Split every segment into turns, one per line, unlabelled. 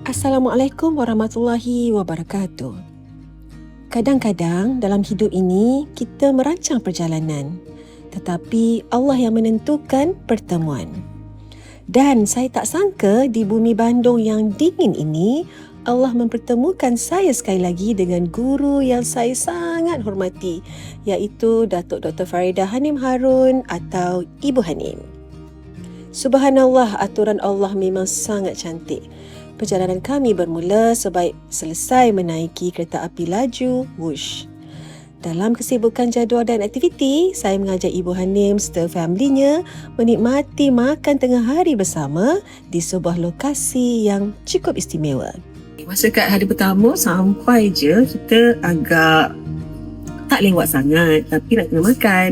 Assalamualaikum warahmatullahi wabarakatuh. Kadang-kadang dalam hidup ini kita merancang perjalanan, tetapi Allah yang menentukan pertemuan. Dan saya tak sangka di bumi Bandung yang dingin ini, Allah mempertemukan saya sekali lagi dengan guru yang saya sangat hormati, iaitu Datuk Dr. Faridah Hanim Harun atau Ibu Hanim. Subhanallah, aturan Allah memang sangat cantik. Perjalanan kami bermula sebaik selesai menaiki kereta api laju Wush. Dalam kesibukan jadual dan aktiviti, saya mengajak Ibu Hanim serta familinya menikmati makan tengah hari bersama di sebuah lokasi yang cukup istimewa. Masa kat hari pertama sampai je kita agak tak lewat sangat, tapi nak kena makan.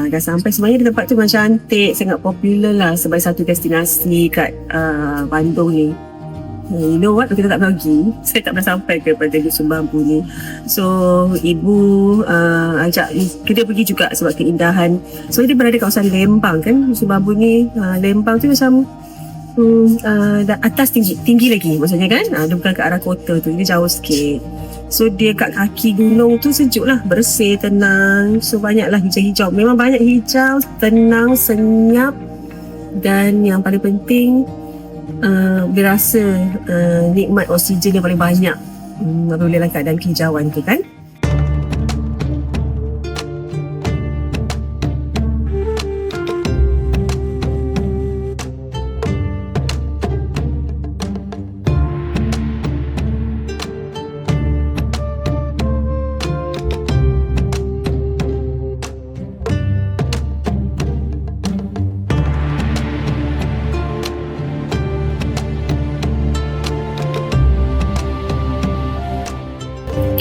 Dah sampai sebenarnya di tempat tu memang cantik, sangat popular lah sebagai satu destinasi kat Bandung ni. You know what, kita tak pergi, saya tak pernah sampai kepada Dusun Bambu ni. So ibu ajak kita pergi juga sebab keindahan. So dia berada kawasan Lembang kan, Dusun Bambu ni. Lembang tu macam atas tinggi lagi maksudnya kan. Dia bukan ke arah kota tu, dia jauh sikit. So dia kat kaki gunung tu sejuk lah, bersih, tenang. So banyaklah hijau-hijau, memang banyak hijau, tenang, senyap. Dan yang paling penting, dia rasa nikmat oksigen yang paling banyak apabila dalam keadaan kehijauan tu kan.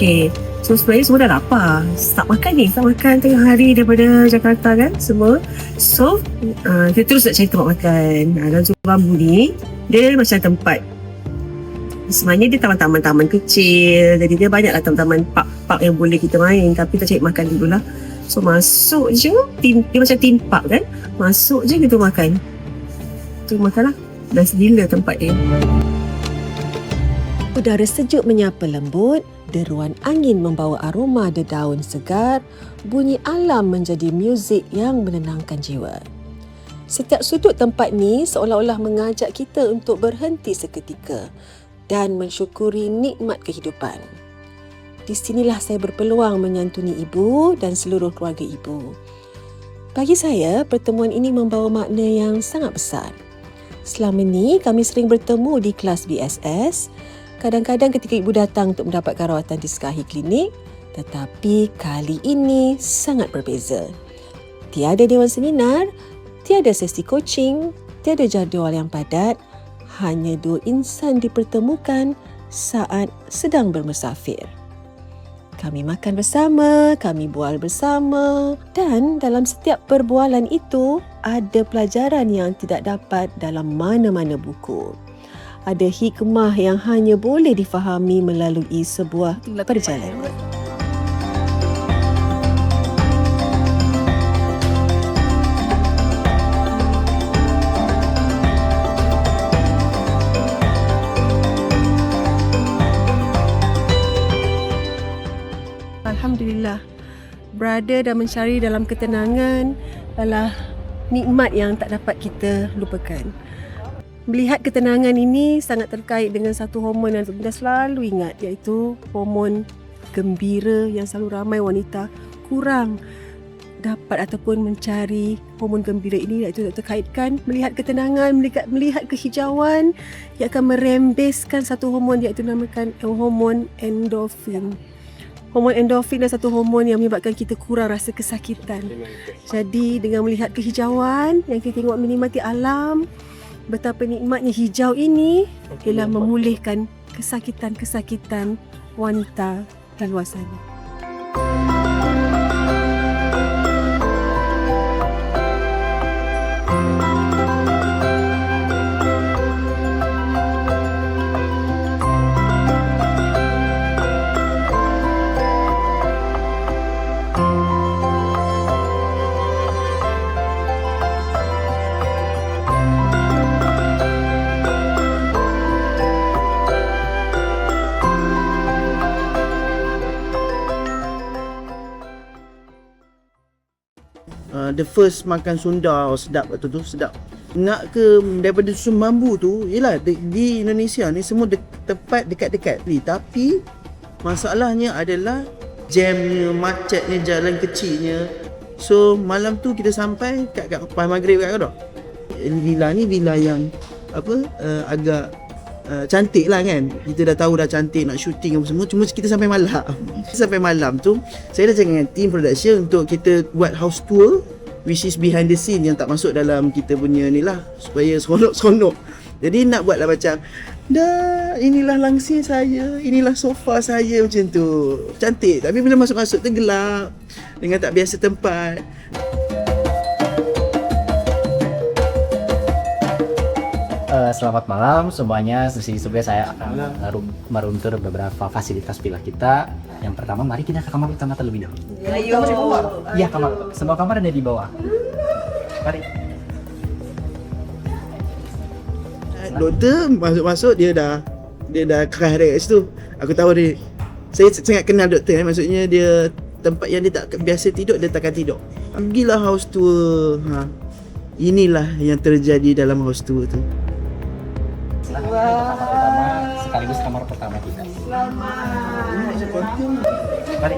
Okay, so sebenarnya semua dah lapar. Start makan tengah hari daripada Jakarta kan semua. So kita terus nak cari tempat makan. Dalam Dusun Bambu ni dia macam tempat, sebenarnya dia taman-taman kecil, jadi dia banyaklah taman-taman park yang boleh kita main. Tapi kita cari makan dulu lah. So masuk je, dia macam theme park kan. Masuk je kita makan. Tu makan lah. Dah gila tempat dia. Udara sejuk menyapa lembut, deruan angin membawa aroma dedaun segar, bunyi alam menjadi muzik yang menenangkan jiwa. Setiap sudut tempat ni seolah-olah mengajak kita untuk berhenti seketika dan mensyukuri nikmat kehidupan. Di sinilah saya berpeluang menyantuni ibu dan seluruh keluarga ibu. Bagi saya, pertemuan ini membawa makna yang sangat besar. Selama ni kami sering bertemu di kelas BSS. Kadang-kadang ketika ibu datang untuk mendapatkan rawatan di Sekahi Klinik, tetapi kali ini sangat berbeza. Tiada dewan seminar, tiada sesi coaching, tiada jadual yang padat, hanya dua insan dipertemukan saat sedang bermusafir. Kami makan bersama, kami bual bersama, dan dalam setiap perbualan itu ada pelajaran yang tidak dapat dalam mana-mana buku. Ada hikmah yang hanya boleh difahami melalui sebuah perjalanan. Alhamdulillah, berada dan mencari dalam ketenangan adalah nikmat yang tak dapat kita lupakan. Melihat ketenangan ini sangat terkait dengan satu hormon yang kita selalu ingat, iaitu hormon gembira yang selalu ramai wanita kurang dapat ataupun mencari hormon gembira ini, iaitu terkaitkan melihat ketenangan, melihat kehijauan yang akan merembeskan satu hormon, iaitu namakan hormon endorfin. Hormon endorfin adalah satu hormon yang menyebabkan kita kurang rasa kesakitan. Jadi dengan melihat kehijauan yang kita tengok, menikmati alam, betapa nikmatnya hijau ini ialah memulihkan kesakitan-kesakitan wanita di luar sana.
the first makan Sunda, sedap waktu tu, sedap. Nak ke daripada susun bambu tu, yelah di Indonesia ni semua tempat dekat-dekat ni. Tapi masalahnya adalah jamnya, macetnya, jalan kecilnya. So malam tu kita sampai kat lepas maghrib kat Kedah. Villa ni villa yang agak cantik lah kan. Kita dah tahu dah cantik, nak syuting apa semua. Cuma kita sampai malam. Sampai malam tu saya dah cakap dengan team production untuk kita buat house tour, which is behind the scene yang tak masuk dalam kita punya ni lah, supaya seronok-seronok. Jadi nak buatlah macam dah, inilah langsir saya, inilah sofa saya, macam tu. Cantik. Tapi bila masuk-masuk tu gelap, dengan tak biasa tempat.
Selamat malam semuanya. Sebenarnya saya akan meruntur beberapa fasilitas villa kita. Yang pertama, mari kita ke kamar utama terlebih dahulu.
Ayo.
Iya, kamar. Semua kamar ada di bawah. Mari.
Doktor masuk-masuk dia dah keras kat situ. Aku tahu dia. Saya sangat kenal doktor, maksudnya dia tempat yang dia tak biasa tidur, dia takkan tidur. Pergilah house tour. Inilah yang terjadi dalam house tour tu.
Silakan kita ke kamar utama sekaligus kamar pertama kita. Mari.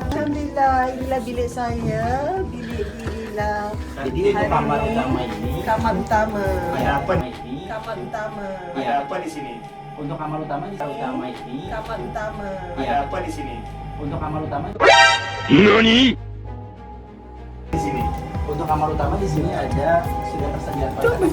Alhamdulillah, inilah bilik saya, bilik Lila.
Jadi untuk kamar utama ini,
Kamar utama.
ada apa ini?
Kamar utama.
Ada apa di sini? Untuk kamar utama ini,
Kamar utama.
ada apa di sini? Untuk kamar utama.
NANI?
Di sini. Untuk kamar utama di sini ada sudah tersedia toilet.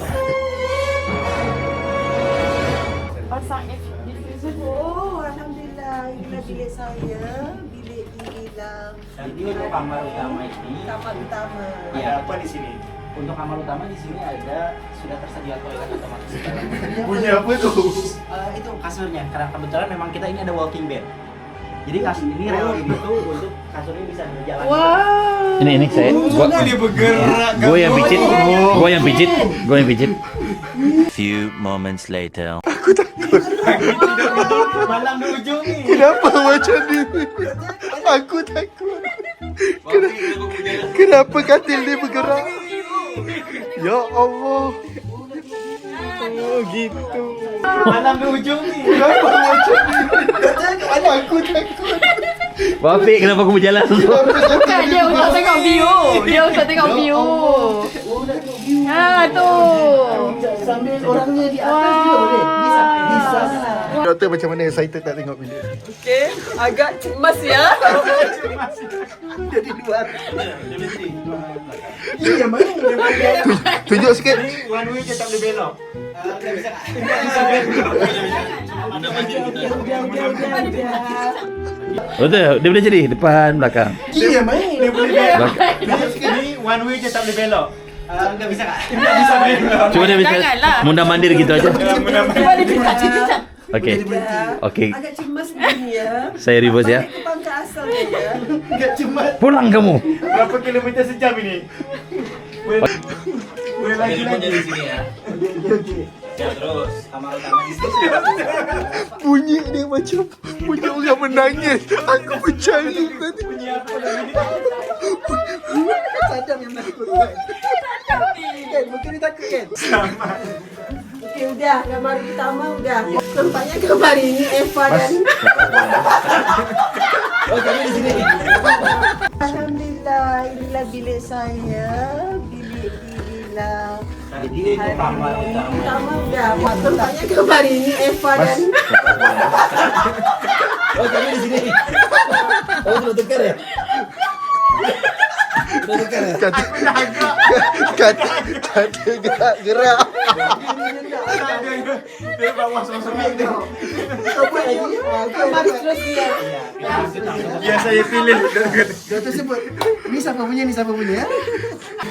Pasang diffuser.
Oh, alhamdulillah, inilah bilik saya, bilik Lila.
Jadi untuk kamar utama ini,
Kamar utama.
ada apa di sini? Untuk kamar utama di sini ada sudah tersedia toilet otomatis.
Punya apa tu?
Itu kasurnya. Karena kebetulan memang kita ini ada walking bed. Jadi kasur ini rel ini tuh untuk kasurnya bisa berjalan.
Ini saya
Dia bergerak.
gue yang pijit.
Few moments later.
Malam di ujung nih.
Kenapa macam ni? Aku takut. Kenapa katil dia bergerak? Ya Allah. Oh gitu.
Malam di ujung nih.
Kenapa macam ni? Aku takut.
Bapak kenapa aku berjalan?
Bukan, dia untuk tengok view. Dia untuk tengok view. Tu.
Sambil orangnya di atas juga boleh. Bisa. Doktor macam mana excited tak tengok bilik?
Okey, agak cemas ya.
Jadi luar. Iya, mana? Tunjuk sikit.
One way je tak boleh belok. Tak bisa tak?
Betul, dia boleh jadi depan belakang.
Iya, main. Dia boleh belok.
Ini one way je tak boleh belok. Enggak bisa kak? Enggak bisa belok.
Cuma dia bisa
Janganlah.
mundar mandir gitu aja.
Cuba dia pintar.
Okey. Okey.
Agak cemas begini ya.
Saya reverse ya.
Balik ke pangkal asalnya ya.
Enggak cuma
Pulang kamu.
Berapa kilometer sejam ini? Boleh lagi di sini ya. Ya terus kamar utama di sini.
bunyi dia macam bunyi orang menangis. Aku bercari tadi.
Bunyi apa tadi?
Sadam yang takut kan? Kan, mungkin dia takut kan?
Okey, udah. Kamar utama udah. Nampaknya kamar ini Eva dan...
Oh, kami di sini.
Alhamdulillah, inilah bilik saya, bilik Lila.
Jadi untuk kamar utama.
Utama udah. Nampaknya kamar ini Eva dan...
Oh, kami di sini. Oh, sudah tukar ya? Sudah tukar ya? Kata gerak.
Dia bawa sosok ini.
Kau buat lagi. Kamar seterusnya.
Ya saya pilih.
Doktor sebut. Ni siapa punya, ni siapa punya?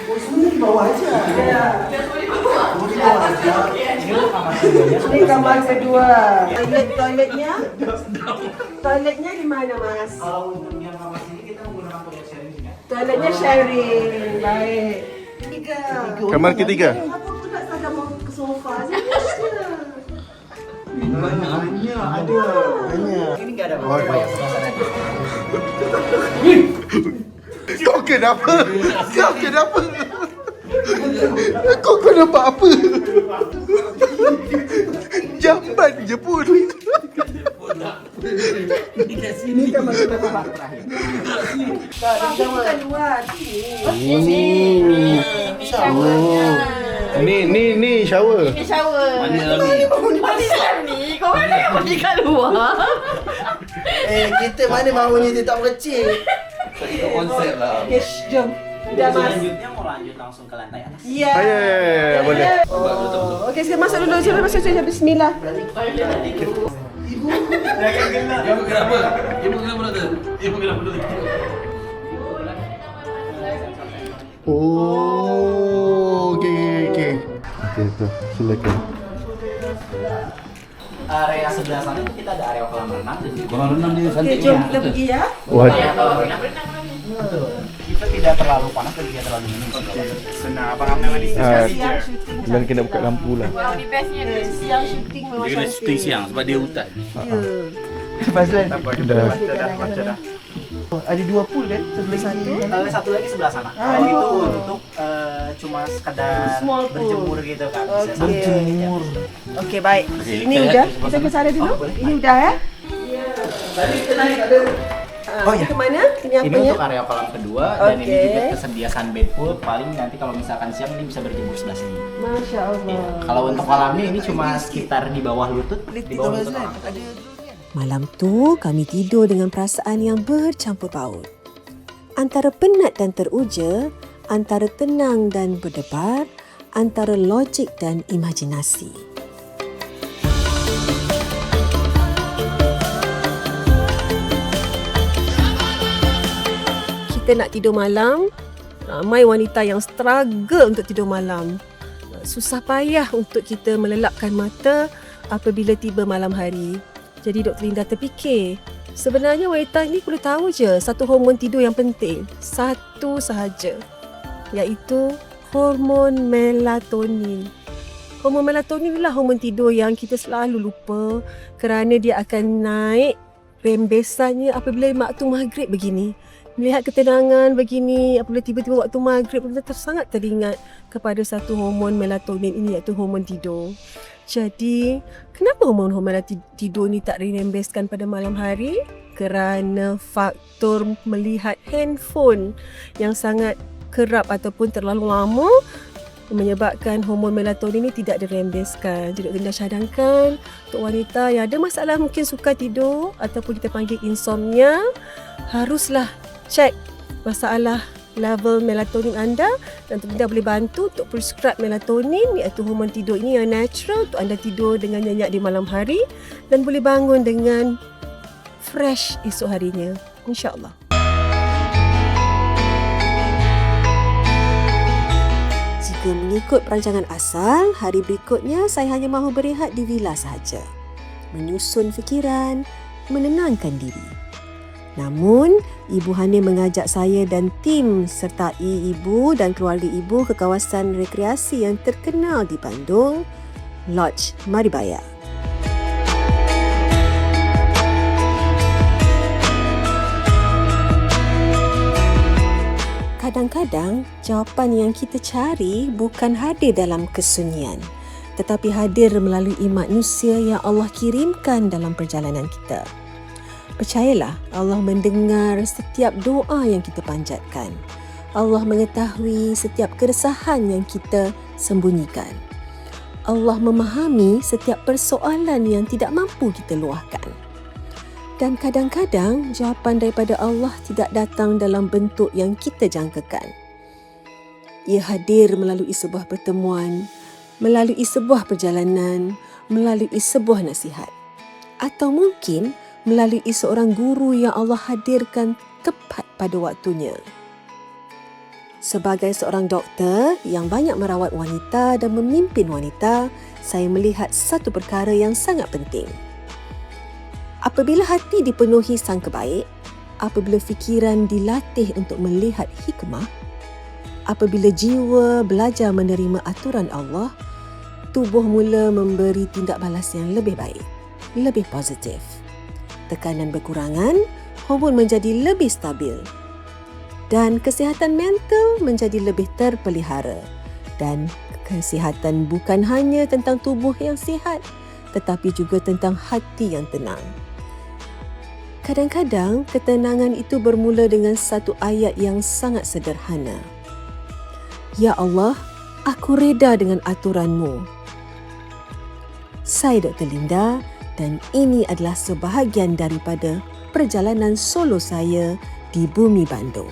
Oh, semua di bawah aja.
Ya.
Oh, di bawah aja.
Ini kamar kedua. Toiletnya? Toiletnya di mana, Mas?
Kalau untuk yang kamar sini kita menggunakan toilet sharing juga.
Toiletnya sharing. Baik. Tiga.
Kamar ketiga.
Apa pula saja mau ke sofa?
Banyak ada. Banyak.
Ini enggak ada
Waduh.
apa-apa yang sebelah sana.
Kau kenapa? Kau kenapa? Kau nampak apa? Jamban je pun. Ni shower.
Ni shower. Mana ni? Kau mana yang pergi kat luar?
Kita mana mahunya dia tak berkecil.
Konsep lah.
Jom. Dah Mas.
Selanjutnya mau lanjut langsung ke lantai atas.
Ya.
Ya, boleh.
Okey, sekarang masuk dulu. Siapa masuk? Bismillah.
Oh, okey. Okey, silakan.
Area sebelah sana itu kita ada area kolam renang dan juga
Kolam renang dia
Okey,
cantik.
jom kita pergi ya.
Wah,
area kolam renang. Betul. Kita tidak terlalu panas dan tidak terlalu dingin. Senang abang memang di
Siang syuting.
dan kena buka lampu lah.
Di bestnya ni.
Siang syuting memang
Dia kena
cantik.
syuting siang sebab dia hutan.
Dah.
Ada 2 pool kan? Sebelah satu.
Satu lagi sebelah sana. Kalau itu untuk cuma sekadar
Small pool.
berjemur gitu kan.
Okey.
Bisa berjemur.
Okey, baik.
Okey,
Ini
kita
udah.
lihat
Kita ke sana dulu.
boleh.
Ini udah ya.
Tadi kita naik ada.
Oh, ya.
Ke mana? Ini
Ini
apanya?
untuk area kolam kedua dan ini
Okey.
juga tersedia sunbed pool. Paling nanti kalau misalkan siang ini bisa berjemur sebelah sini.
Masya Allah.
Kalau untuk kolamnya ini cuma sekitar di bawah lutut, di bawah lutut orang.
Malam tu kami tidur dengan perasaan yang bercampur baur. Antara penat dan teruja, antara tenang dan berdebar, antara logik dan imajinasi. Kita nak tidur malam, ramai wanita yang struggle untuk tidur malam. Susah payah untuk kita melelapkan mata apabila tiba malam hari. Jadi Dr. Linda terfikir, sebenarnya wanita ini perlu tahu je satu hormon tidur yang penting. Satu sahaja, iaitu hormon melatonin. Hormon melatonin adalah hormon tidur yang kita selalu lupa kerana dia akan naik rembesannya apabila waktu maghrib begini. Melihat ketenangan begini, apabila tiba-tiba waktu maghrib, kita sangat teringat kepada satu hormon melatonin ini, iaitu hormon tidur. Jadi, kenapa hormon-hormon tidur ni tak dirembeskan pada malam hari? Kerana faktor melihat handphone yang sangat kerap ataupun terlalu lama menyebabkan hormon melatonin ini tidak dirembeskan. Jadi, Linda cadangkan untuk wanita yang ada masalah mungkin sukar tidur ataupun kita panggil insomnia, haruslah cek masalah level melatonin anda dan Linda boleh bantu untuk prescribe melatonin, iaitu hormon tidur ini yang natural untuk anda tidur dengan nyenyak di malam hari dan boleh bangun dengan fresh esok harinya, insya-Allah. Jika mengikut perancangan asal, hari berikutnya saya hanya mahu berehat di vila sahaja, menyusun fikiran, menenangkan diri. Namun, Ibu Hanim mengajak saya dan tim sertai ibu dan keluarga ibu ke kawasan rekreasi yang terkenal di Bandung, Lodge Maribaya. Kadang-kadang, jawapan yang kita cari bukan hadir dalam kesunyian, tetapi hadir melalui manusia yang Allah kirimkan dalam perjalanan kita. Percayalah, Allah mendengar setiap doa yang kita panjatkan. Allah mengetahui setiap keresahan yang kita sembunyikan. Allah memahami setiap persoalan yang tidak mampu kita luahkan. Dan kadang-kadang, jawapan daripada Allah tidak datang dalam bentuk yang kita jangkakan. Ia hadir melalui sebuah pertemuan, melalui sebuah perjalanan, melalui sebuah nasihat. Atau mungkin melalui seorang guru yang Allah hadirkan tepat pada waktunya. Sebagai seorang doktor yang banyak merawat wanita dan memimpin wanita, saya melihat satu perkara yang sangat penting. Apabila hati dipenuhi sangka baik, apabila fikiran dilatih untuk melihat hikmah, apabila jiwa belajar menerima aturan Allah, tubuh mula memberi tindak balas yang lebih baik, lebih positif. Tekanan berkurangan, hormon menjadi lebih stabil. dan kesihatan mental menjadi lebih terpelihara. Dan kesihatan bukan hanya tentang tubuh yang sihat, tetapi juga tentang hati yang tenang. Kadang-kadang ketenangan itu bermula dengan satu ayat yang sangat sederhana. Ya Allah, aku reda dengan aturan-Mu. Saya Dr. Linda dan ini adalah sebahagian daripada perjalanan solo saya di Bumi Bandung.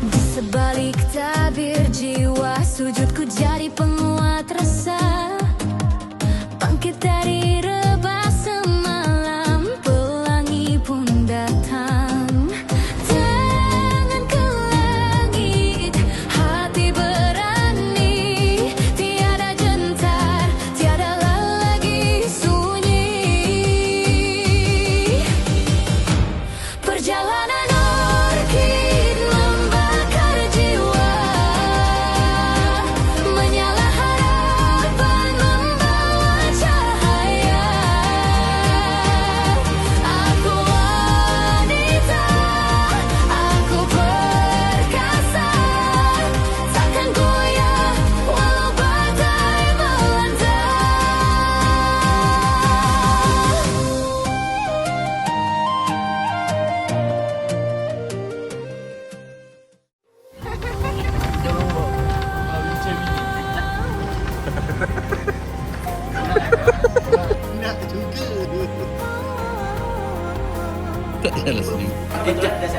Di sebalik tabir jiwa, sujudku jadi penguat rasa. Bangkit dari rebah semalam, pelangi pun datang. Tangan ke langit, hati berani, tiada gentar, tiadalah lagi sunyi. Perjalanan orkid membakar jiwa, menyala harapan membawa cahaya. Aku wanita, aku perkasa, takkan goyah walau badai melanda.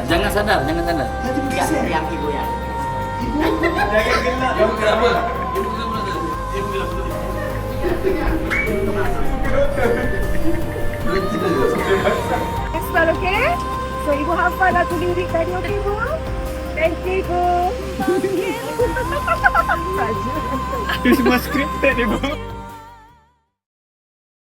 Jangan sadar, jangan sadar. Yang ibu ya.
Extra, okay? So, Ibu hafal lagu lirik tadi, okay, Ibu? Thank you, Ibu. Saja.
Itu semua scripted, Ibu.